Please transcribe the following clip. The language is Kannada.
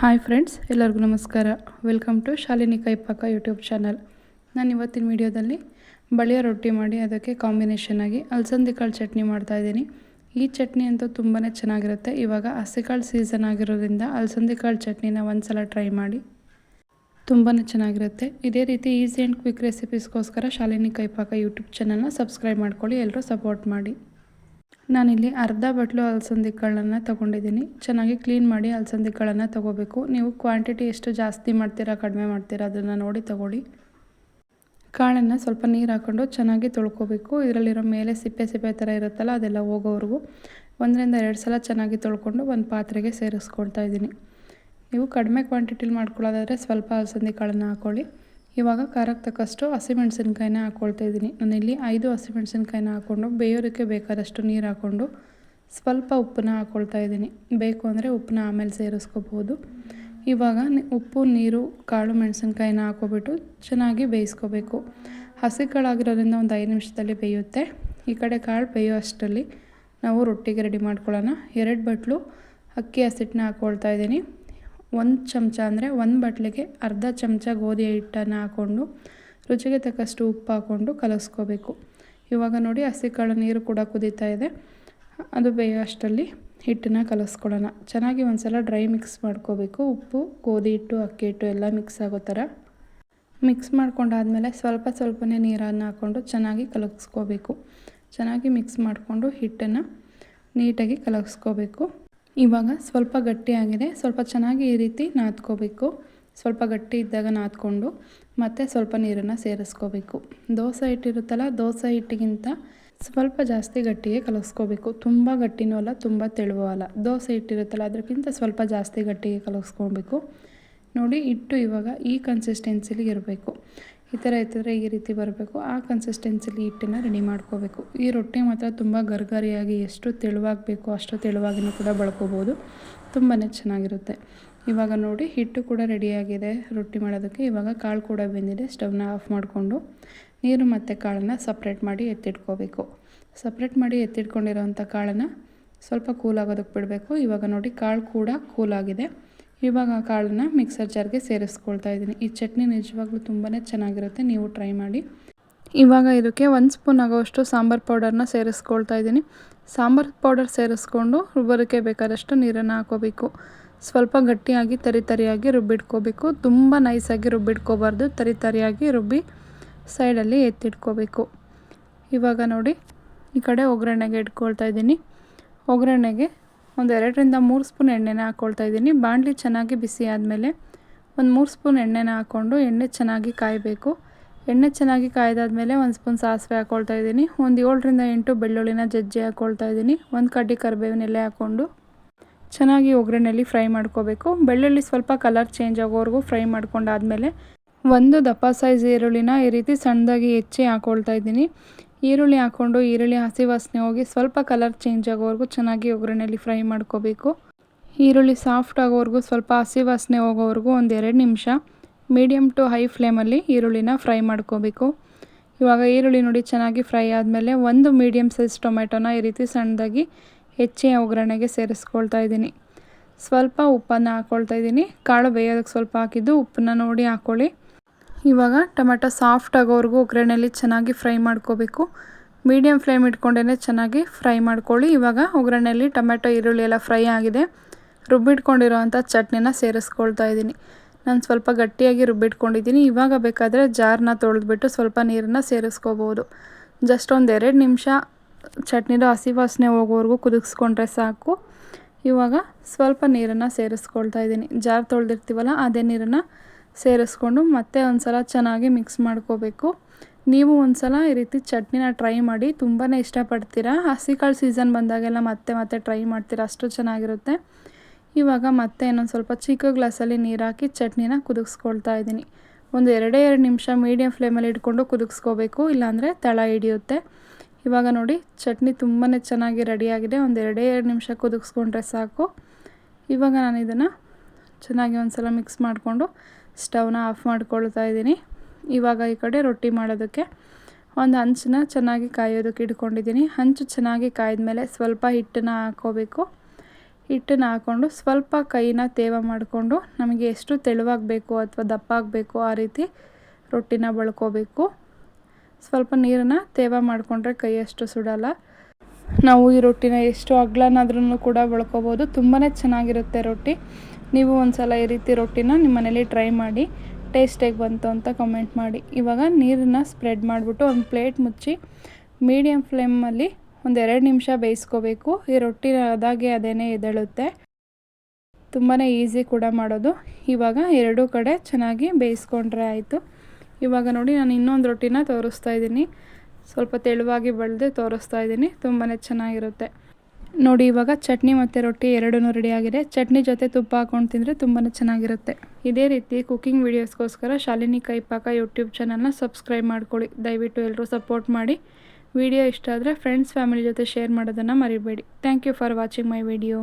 ಹಾಯ್ ಫ್ರೆಂಡ್ಸ್, ಎಲ್ಲರಿಗೂ ನಮಸ್ಕಾರ. Welcome to Shalini Kaipaka YouTube channel. ನಾನು ಇವತ್ತಿನ ವಿಡಿಯೋದಲ್ಲಿ ಬಳಿಯ ರೊಟ್ಟಿ ಮಾಡಿ ಅದಕ್ಕೆ ಕಾಂಬಿನೇಷನ್ ಆಗಿ ಅಲಸಂದಿ ಕಾಳು ಚಟ್ನಿ ಮಾಡ್ತಾಯಿದ್ದೀನಿ. ಈ ಚಟ್ನಿ ಅಂತೂ ತುಂಬಾ ಚೆನ್ನಾಗಿರುತ್ತೆ. ಇವಾಗ ಹಸಿಕಾಳು ಸೀಸನ್ ಆಗಿರೋದ್ರಿಂದ ಅಲಸಂದಿ ಕಾಳು ಚಟ್ನಿನ ಒಂದ್ಸಲ ಟ್ರೈ ಮಾಡಿ, ತುಂಬಾ ಚೆನ್ನಾಗಿರುತ್ತೆ. ಇದೇ ರೀತಿ ಈಸಿ ಆ್ಯಂಡ್ ಕ್ವಿಕ್ ರೆಸಿಪೀಸ್ಗೋಸ್ಕರ ಶಾಲಿನಿ ಕೈಪಾಕ ಯೂಟ್ಯೂಬ್ ಚಾನಲ್ನ ಸಬ್ಸ್ಕ್ರೈಬ್ ಮಾಡ್ಕೊಳ್ಳಿ. ಎಲ್ಲರೂ ಸಪೋರ್ಟ್ ಮಾಡಿ. ನಾನಿಲ್ಲಿ ಅರ್ಧ ಬಟ್ಲು ಅಲಸಂದಿ ಕಾಳನ್ನು ತೊಗೊಂಡಿದ್ದೀನಿ. ಚೆನ್ನಾಗಿ ಕ್ಲೀನ್ ಮಾಡಿ ಅಲಸಂದಿ ಕಾಳನ್ನು ತೊಗೋಬೇಕು. ನೀವು ಕ್ವಾಂಟಿಟಿ ಎಷ್ಟು ಜಾಸ್ತಿ ಮಾಡ್ತೀರಾ ಕಡಿಮೆ ಮಾಡ್ತೀರಾ ಅದನ್ನು ನೋಡಿ ತೊಗೊಳ್ಳಿ. ಕಾಳನ್ನು ಸ್ವಲ್ಪ ನೀರು ಹಾಕ್ಕೊಂಡು ಚೆನ್ನಾಗಿ ತೊಳ್ಕೊಬೇಕು. ಇದರಲ್ಲಿರೋ ಮೇಲೆ ಸಿಪ್ಪೆ ಥರ ಇರುತ್ತಲ್ಲ, ಅದೆಲ್ಲ ಹೋಗೋವರೆಗೂ 1-2 ಸಲ ಚೆನ್ನಾಗಿ ತೊಳ್ಕೊಂಡು ಒಂದು ಪಾತ್ರೆಗೆ ಸೇರಿಸ್ಕೊಳ್ತಾ ಇದ್ದೀನಿ. ನೀವು ಕಡಿಮೆ ಕ್ವಾಂಟಿಟಿಲಿ ಮಾಡ್ಕೊಳ್ಳೋದಾದರೆ ಸ್ವಲ್ಪ ಅಲಸಂದಿ ಕಾಳನ್ನು ಹಾಕ್ಕೊಳ್ಳಿ. ಇವಾಗ ಖಾರಕ್ಕೆ ತಕ್ಕಷ್ಟು ಹಸಿಮೆಣಸಿನ್ಕಾಯಿನ ಹಾಕ್ಕೊಳ್ತಾ ಇದ್ದೀನಿ. ನಾನಿಲ್ಲಿ 5 ಹಸಿಮೆಣಸಿನ್ಕಾಯಿನ ಹಾಕ್ಕೊಂಡು ಬೇಯೋದಕ್ಕೆ ಬೇಕಾದಷ್ಟು ನೀರು ಹಾಕ್ಕೊಂಡು ಸ್ವಲ್ಪ ಉಪ್ಪನ್ನ ಹಾಕ್ಕೊಳ್ತಾ ಇದ್ದೀನಿ. ಬೇಕು ಅಂದರೆ ಉಪ್ಪನ್ನ ಆಮೇಲೆ ಸೇರಿಸ್ಕೋಬೋದು. ಇವಾಗ ಉಪ್ಪು, ನೀರು, ಕಾಳು ಮೆಣಸಿನ್ಕಾಯಿನ ಹಾಕ್ಕೊಬಿಟ್ಟು ಚೆನ್ನಾಗಿ ಬೇಯಿಸ್ಕೋಬೇಕು. ಹಸಿ ಕಾಳಾಗಿರೋದ್ರಿಂದ ಒಂದು 5 ನಿಮಿಷದಲ್ಲಿ ಬೇಯುತ್ತೆ. ಈ ಕಡೆ ಕಾಳು ಬೇಯೋ ಅಷ್ಟರಲ್ಲಿ ನಾವು ರೊಟ್ಟಿಗೆ ರೆಡಿ ಮಾಡ್ಕೊಳ್ಳೋಣ. 2 ಬಟ್ಲು ಅಕ್ಕಿ ಹಸಿಟ್ಟನ್ನ ಹಾಕ್ಕೊಳ್ತಾ ಇದ್ದೀನಿ. 1 ಚಮಚ ಅಂದರೆ 1 ಬಟ್ಲಿಗೆ ಅರ್ಧ ಚಮಚ ಗೋಧಿ ಹಿಟ್ಟನ್ನು ಹಾಕ್ಕೊಂಡು ರುಚಿಗೆ ತಕ್ಕಷ್ಟು ಉಪ್ಪು ಹಾಕ್ಕೊಂಡು ಕಲಸ್ಕೋಬೇಕು. ಇವಾಗ ನೋಡಿ ಹಸಿ ಕಾಳು ನೀರು ಕೂಡ ಕುದೀತಾ ಇದೆ. ಅದು ಬೇಯೋ ಅಷ್ಟರಲ್ಲಿ ಹಿಟ್ಟನ್ನು ಕಲಸ್ಕೊಳ್ಳೋಣ. ಚೆನ್ನಾಗಿ ಒಂದು ಸಲ ಡ್ರೈ ಮಿಕ್ಸ್ ಮಾಡ್ಕೋಬೇಕು. ಉಪ್ಪು, ಗೋಧಿ ಹಿಟ್ಟು, ಅಕ್ಕಿ ಹಿಟ್ಟು ಎಲ್ಲ ಮಿಕ್ಸ್ ಆಗೋ ಥರ ಮಿಕ್ಸ್ ಮಾಡ್ಕೊಂಡಾದಮೇಲೆ ಸ್ವಲ್ಪನೇ ನೀರನ್ನು ಹಾಕ್ಕೊಂಡು ಚೆನ್ನಾಗಿ ಕಲಸ್ಕೋಬೇಕು. ಚೆನ್ನಾಗಿ ಮಿಕ್ಸ್ ಮಾಡಿಕೊಂಡು ಹಿಟ್ಟನ್ನು ನೀಟಾಗಿ ಕಲಸ್ಕೋಬೇಕು. ಇವಾಗ ಸ್ವಲ್ಪ ಗಟ್ಟಿಯಾಗಿದೆ. ಸ್ವಲ್ಪ ಚೆನ್ನಾಗಿ ಈ ರೀತಿ ನಾದ್ಕೋಬೇಕು. ಸ್ವಲ್ಪ ಗಟ್ಟಿ ಇದ್ದಾಗ ನಾದ್ಕೊಂಡು ಮತ್ತೆ ಸ್ವಲ್ಪ ನೀರನ್ನು ಸೇರಿಸ್ಕೋಬೇಕು. ದೋಸೆ ಹಿಟ್ಟಿರುತ್ತಲ್ಲ, ದೋಸೆ ಹಿಟ್ಟಿಗಿಂತ ಸ್ವಲ್ಪ ಜಾಸ್ತಿ ಗಟ್ಟಿಗೆ ಕಲಸ್ಕೋಬೇಕು. ತುಂಬ ಗಟ್ಟಿನೂ ಅಲ್ಲ, ತುಂಬ ತೆಳುವೂ ಅಲ್ಲ. ದೋಸೆ ಹಿಟ್ಟಿರುತ್ತಲ್ಲ ಅದಕ್ಕಿಂತ ಸ್ವಲ್ಪ ಜಾಸ್ತಿ ಗಟ್ಟಿಗೆ ಕಲಸ್ಕೊಬೇಕು. ನೋಡಿ, ಹಿಟ್ಟು ಇವಾಗ ಈ ಕನ್ಸಿಸ್ಟೆನ್ಸಿಲಿ ಇರಬೇಕು. ಈ ಥರ ಎತ್ತಿದ್ರೆ ಈ ರೀತಿ ಬರಬೇಕು. ಆ ಕನ್ಸಿಸ್ಟೆನ್ಸಿಲಿ ಹಿಟ್ಟನ್ನು ರೆಡಿ ಮಾಡ್ಕೋಬೇಕು. ಈ ರೊಟ್ಟಿ ಮಾತ್ರ ತುಂಬ ಗರಿಗರಿಯಾಗಿ ಎಷ್ಟು ತೆಳುವಾಗಬೇಕು ಅಷ್ಟು ತೆಳುವಾಗಿನೂ ಕೂಡ ಬಳ್ಕೋಬೋದು. ತುಂಬಾ ಚೆನ್ನಾಗಿರುತ್ತೆ. ಇವಾಗ ನೋಡಿ, ಹಿಟ್ಟು ಕೂಡ ರೆಡಿಯಾಗಿದೆ ರೊಟ್ಟಿ ಮಾಡೋದಕ್ಕೆ. ಇವಾಗ ಕಾಳು ಕೂಡ ಬೆಂದಿದೆ. ಸ್ಟವ್ನ ಆಫ್ ಮಾಡಿಕೊಂಡು ನೀರು ಮತ್ತು ಕಾಳನ್ನು ಸಪ್ರೇಟ್ ಮಾಡಿ ಎತ್ತಿಟ್ಕೋಬೇಕು. ಸಪ್ರೇಟ್ ಮಾಡಿ ಎತ್ತಿಟ್ಕೊಂಡಿರೋವಂಥ ಕಾಳನ್ನು ಸ್ವಲ್ಪ ಕೂಲಾಗೋದಕ್ಕೆ ಬಿಡಬೇಕು. ಇವಾಗ ನೋಡಿ, ಕಾಳು ಕೂಡ ಕೂಲಾಗಿದೆ. ಇವಾಗ ಕಾಳನ್ನು ಮಿಕ್ಸರ್ ಜಾರ್ಗೆ ಸೇರಿಸ್ಕೊಳ್ತಾ ಇದ್ದೀನಿ. ಈ ಚಟ್ನಿ ನಿಜವಾಗ್ಲೂ ತುಂಬಾ ಚೆನ್ನಾಗಿರುತ್ತೆ. ನೀವು ಟ್ರೈ ಮಾಡಿ. ಇವಾಗ ಇದಕ್ಕೆ 1 ಸ್ಪೂನ್ ಆಗೋಷ್ಟು ಸಾಂಬಾರು ಪೌಡರ್ನ ಸೇರಿಸ್ಕೊಳ್ತಾ ಇದ್ದೀನಿ. ಸಾಂಬಾರು ಪೌಡರ್ ಸೇರಿಸ್ಕೊಂಡು ರುಬ್ಬೋದಕ್ಕೆ ಬೇಕಾದಷ್ಟು ನೀರನ್ನು ಹಾಕೋಬೇಕು. ಸ್ವಲ್ಪ ಗಟ್ಟಿಯಾಗಿ ತರಿಯಾಗಿ ರುಬ್ಬಿಟ್ಕೋಬೇಕು. ತುಂಬ ನೈಸಾಗಿ ರುಬ್ಬಿಟ್ಕೋಬಾರ್ದು. ತರಿಯಾಗಿ ರುಬ್ಬಿ ಸೈಡಲ್ಲಿ ಎತ್ತಿಟ್ಕೋಬೇಕು. ಇವಾಗ ನೋಡಿ, ಈ ಕಡೆ ಒಗ್ಗರಣೆಗೆ ಇಟ್ಕೊಳ್ತಾ ಇದ್ದೀನಿ. ಒಗ್ಗರಣೆಗೆ ಒಂದು 2-3 ಸ್ಪೂನ್ ಎಣ್ಣೆನ ಹಾಕ್ಕೊಳ್ತಾ ಇದ್ದೀನಿ. ಬಾಣಲಿ ಚೆನ್ನಾಗಿ ಬಿಸಿ ಆದಮೇಲೆ ಒಂದು 3 ಸ್ಪೂನ್ ಎಣ್ಣೆನ ಹಾಕ್ಕೊಂಡು ಎಣ್ಣೆ ಚೆನ್ನಾಗಿ ಕಾಯಬೇಕು. ಎಣ್ಣೆ ಚೆನ್ನಾಗಿ ಕಾಯ್ದಾದ್ಮೇಲೆ 1 ಸ್ಪೂನ್ ಸಾಸಿವೆ ಹಾಕ್ಕೊಳ್ತಾ ಇದ್ದೀನಿ. ಒಂದು 7-8 ಬೆಳ್ಳುಳ್ಳಿನ ಜಜ್ಜಿ ಹಾಕ್ಕೊಳ್ತಾ ಇದ್ದೀನಿ. 1 ಕಡ್ಡಿ ಕರಿಬೇವಿನ ಎಲೆ ಹಾಕ್ಕೊಂಡು ಚೆನ್ನಾಗಿ ಒಗ್ಗರಣೆಯಲ್ಲಿ ಫ್ರೈ ಮಾಡ್ಕೋಬೇಕು. ಬೆಳ್ಳುಳ್ಳಿ ಸ್ವಲ್ಪ ಕಲರ್ ಚೇಂಜ್ ಆಗೋವರೆಗೂ ಫ್ರೈ ಮಾಡ್ಕೊಂಡಾದಮೇಲೆ 1 ದಪ್ಪ ಸೈಜ್ ಈರುಳ್ಳಿನ ಈ ರೀತಿ ಸಣ್ಣದಾಗಿ ಹೆಚ್ಚಿ ಹಾಕ್ಕೊಳ್ತಾ ಇದ್ದೀನಿ. ಈರುಳ್ಳಿ ಹಾಕ್ಕೊಂಡು ಈರುಳ್ಳಿ ಹಸಿ ವಾಸನೆ ಹೋಗಿ ಸ್ವಲ್ಪ ಕಲರ್ ಚೇಂಜ್ ಆಗೋವರೆಗೂ ಚೆನ್ನಾಗಿ ಒಗ್ಗರಣೆಯಲ್ಲಿ ಫ್ರೈ ಮಾಡ್ಕೋಬೇಕು. ಈರುಳ್ಳಿ ಸಾಫ್ಟ್ ಆಗೋವರೆಗೂ ಸ್ವಲ್ಪ ಹಸಿ ವಾಸನೆ ಹೋಗೋವರೆಗೂ ಒಂದು 2 ನಿಮಿಷ ಮೀಡಿಯಮ್ ಟು ಹೈ ಫ್ಲೇಮಲ್ಲಿ ಈರುಳ್ಳಿನ ಫ್ರೈ ಮಾಡ್ಕೋಬೇಕು. ಇವಾಗ ಈರುಳ್ಳಿ ನೋಡಿ ಚೆನ್ನಾಗಿ ಫ್ರೈ ಆದಮೇಲೆ 1 ಮೀಡಿಯಮ್ ಸೈಜ್ ಟೊಮೆಟೊನ ಈ ರೀತಿ ಸಣ್ಣದಾಗಿ ಹೆಚ್ಚಿ ಒಗ್ಗರಣೆಗೆ ಸೇರಿಸ್ಕೊಳ್ತಾ ಇದ್ದೀನಿ. ಸ್ವಲ್ಪ ಉಪ್ಪನ್ನು ಹಾಕ್ಕೊಳ್ತಾ ಇದ್ದೀನಿ. ಕಾಳು ಬೇಯೋದಕ್ಕೆ ಸ್ವಲ್ಪ ಹಾಕಿದ್ದು ಉಪ್ಪನ್ನ ನೋಡಿ ಹಾಕ್ಕೊಳ್ಳಿ. ಇವಾಗ ಟೊಮೆಟೊ ಸಾಫ್ಟ್ ಆಗೋವರೆಗೂ ಒಗ್ಗರಣೆಯಲ್ಲಿ ಚೆನ್ನಾಗಿ ಫ್ರೈ ಮಾಡ್ಕೋಬೇಕು. ಮೀಡಿಯಮ್ ಫ್ಲೇಮ್ ಇಟ್ಕೊಂಡೇ ಚೆನ್ನಾಗಿ ಫ್ರೈ ಮಾಡ್ಕೊಳ್ಳಿ. ಇವಾಗ ಒಗ್ಗರಣೆಯಲ್ಲಿ ಟೊಮೆಟೊ ಈರುಳ್ಳಿ ಎಲ್ಲ ಫ್ರೈ ಆಗಿದೆ. ರುಬ್ಬಿಟ್ಕೊಂಡಿರೋವಂಥ ಚಟ್ನಿನ ಸೇರಿಸ್ಕೊಳ್ತಾ ಇದ್ದೀನಿ. ನಾನು ಸ್ವಲ್ಪ ಗಟ್ಟಿಯಾಗಿ ರುಬ್ಬಿಟ್ಕೊಂಡಿದ್ದೀನಿ. ಇವಾಗ ಬೇಕಾದರೆ ಜಾರನ್ನ ತೊಳೆದ್ಬಿಟ್ಟು ಸ್ವಲ್ಪ ನೀರನ್ನು ಸೇರಿಸ್ಕೋಬೋದು. ಜಸ್ಟ್ ಒಂದು 2 ನಿಮಿಷ ಚಟ್ನಿದು ಹಸಿ ವಾಸನೆ ಹೋಗೋವರೆಗೂ ಕುದಿಸ್ಕೊಂಡ್ರೆ ಸಾಕು. ಇವಾಗ ಸ್ವಲ್ಪ ನೀರನ್ನು ಸೇರಿಸ್ಕೊಳ್ತಾ ಇದ್ದೀನಿ. ಜಾರ್ ತೊಳೆದಿರ್ತೀವಲ್ಲ ಅದೇ ನೀರನ್ನು ಸೇರಿಸ್ಕೊಂಡು ಮತ್ತೆ ಒಂದು ಸಲ ಚೆನ್ನಾಗಿ ಮಿಕ್ಸ್ ಮಾಡ್ಕೋಬೇಕು. ನೀವು ಒಂದು ಸಲ ಈ ರೀತಿ ಚಟ್ನಿನ ಟ್ರೈ ಮಾಡಿ, ತುಂಬಾ ಇಷ್ಟಪಡ್ತೀರಾ. ಹಸಿಕಾಳು ಸೀಸನ್ ಬಂದಾಗೆಲ್ಲ ಮತ್ತೆ ಟ್ರೈ ಮಾಡ್ತೀರಾ, ಅಷ್ಟು ಚೆನ್ನಾಗಿರುತ್ತೆ. ಇವಾಗ ಮತ್ತೆ ಇನ್ನೊಂದು ಸ್ವಲ್ಪ ಚಿಕ್ಕ ಗ್ಲಾಸಲ್ಲಿ ನೀರು ಹಾಕಿ ಚಟ್ನಿನ ಕುದಿಸ್ಕೊಳ್ತಾ ಇದ್ದೀನಿ. ಒಂದು 2 ನಿಮಿಷ ಮೀಡಿಯಮ್ ಫ್ಲೇಮಲ್ಲಿ ಇಟ್ಕೊಂಡು ಕುದಿಸ್ಕೋಬೇಕು, ಇಲ್ಲಾಂದರೆ ತಳ ಹಿಡಿಯುತ್ತೆ. ಇವಾಗ ನೋಡಿ, ಚಟ್ನಿ ತುಂಬಾ ಚೆನ್ನಾಗಿ ರೆಡಿಯಾಗಿದೆ. ಒಂದು 2 ನಿಮಿಷ ಕುದಿಸ್ಕೊಂಡ್ರೆ ಸಾಕು. ಇವಾಗ ನಾನು ಇದನ್ನು ಚೆನ್ನಾಗಿ ಒಂದು ಸಲ ಮಿಕ್ಸ್ ಮಾಡಿಕೊಂಡು ಸ್ಟವ್ನ ಆಫ್ ಮಾಡ್ಕೊಳ್ತಾ ಇದ್ದೀನಿ. ಇವಾಗ ಈ ಕಡೆ ರೊಟ್ಟಿ ಮಾಡೋದಕ್ಕೆ ಒಂದು ಹಂಚನ್ನ ಚೆನ್ನಾಗಿ ಕಾಯೋದಕ್ಕೆ ಇಟ್ಕೊಂಡಿದ್ದೀನಿ. ಹಂಚು ಚೆನ್ನಾಗಿ ಕಾಯ್ದ ಮೇಲೆ ಸ್ವಲ್ಪ ಹಿಟ್ಟನ್ನು ಹಾಕ್ಕೋಬೇಕು. ಹಿಟ್ಟನ್ನು ಹಾಕ್ಕೊಂಡು ಸ್ವಲ್ಪ ಕೈನ ತೇವ ಮಾಡಿಕೊಂಡು ನಮಗೆ ಎಷ್ಟು ತೆಳುವಾಗಬೇಕು ಅಥವಾ ದಪ್ಪ ಆಗಬೇಕು ಆ ರೀತಿ ರೊಟ್ಟಿನ ಬಳ್ಕೋಬೇಕು. ಸ್ವಲ್ಪ ನೀರನ್ನು ತೇವ ಮಾಡಿಕೊಂಡ್ರೆ ಕೈ ಅಷ್ಟು ಸುಡಲ್ಲ. ನಾವು ಈ ರೊಟ್ಟಿನ ಎಷ್ಟು ಅಗಲನಾದ್ರೂ ಕೂಡ ಬಳ್ಕೋಬೋದು. ತುಂಬಾ ಚೆನ್ನಾಗಿರುತ್ತೆ ರೊಟ್ಟಿ. ನೀವು ಒಂದು ಸಲ ಈ ರೀತಿ ರೊಟ್ಟಿನ ನಿಮ್ಮ ಮನೇಲಿ ಟ್ರೈ ಮಾಡಿ, ಟೇಸ್ಟ್ ಹೇಗೆ ಬಂತು ಅಂತ ಕಮೆಂಟ್ ಮಾಡಿ. ಇವಾಗ ನೀರನ್ನು ಸ್ಪ್ರೆಡ್ ಮಾಡಿಬಿಟ್ಟು ಒಂದು ಪ್ಲೇಟ್ ಮುಚ್ಚಿ ಮೀಡಿಯಮ್ ಫ್ಲೇಮಲ್ಲಿ ಒಂದು 2 ನಿಮಿಷ ಬೇಯಿಸ್ಕೋಬೇಕು. ಈ ರೊಟ್ಟಿ ಅದಾಗೆ ಅದೇನೇ ಎದ್ದೇಳುತ್ತೆ. ತುಂಬಾ ಈಸಿ ಕೂಡ ಮಾಡೋದು. ಇವಾಗ ಎರಡೂ ಕಡೆ ಚೆನ್ನಾಗಿ ಬೇಯಿಸ್ಕೊಂಡ್ರೆ ಆಯಿತು. ಇವಾಗ ನೋಡಿ ನಾನು ಇನ್ನೊಂದು ರೊಟ್ಟಿನ ತೋರಿಸ್ತಾ ಇದ್ದೀನಿ. ಸ್ವಲ್ಪ ತೆಳುವಾಗಿ ಬಳ್ದು ತೋರಿಸ್ತಾ ಇದ್ದೀನಿ. ತುಂಬಾ ಚೆನ್ನಾಗಿರುತ್ತೆ ನೋಡಿ. ಇವಾಗ ಚಟ್ನಿ ಮತ್ತು ರೊಟ್ಟಿ ಎರಡೂ ರೆಡಿಯಾಗಿದೆ. ಚಟ್ನಿ ಜೊತೆ ತುಪ್ಪ ಹಾಕ್ಕೊಂಡು ತಿಂದರೆ ತುಂಬಾ ಚೆನ್ನಾಗಿರುತ್ತೆ. ಇದೇ ರೀತಿ ಕುಕ್ಕಿಂಗ್ ವೀಡಿಯೋಸ್ಗೋಸ್ಕರ ಶಾಲಿನಿ ಕೈಪಾಕ ಯೂಟ್ಯೂಬ್ ಚಾನಲ್ನ ಸಬ್ಸ್ಕ್ರೈಬ್ ಮಾಡ್ಕೊಳ್ಳಿ. ದಯವಿಟ್ಟು ಎಲ್ಲರೂ ಸಪೋರ್ಟ್ ಮಾಡಿ. ವಿಡಿಯೋ ಇಷ್ಟ ಆದರೆ ಫ್ರೆಂಡ್ಸ್ ಫ್ಯಾಮಿಲಿ ಜೊತೆ ಶೇರ್ ಮಾಡೋದನ್ನು ಮರಿಬೇಡಿ. Thank you for watching my video.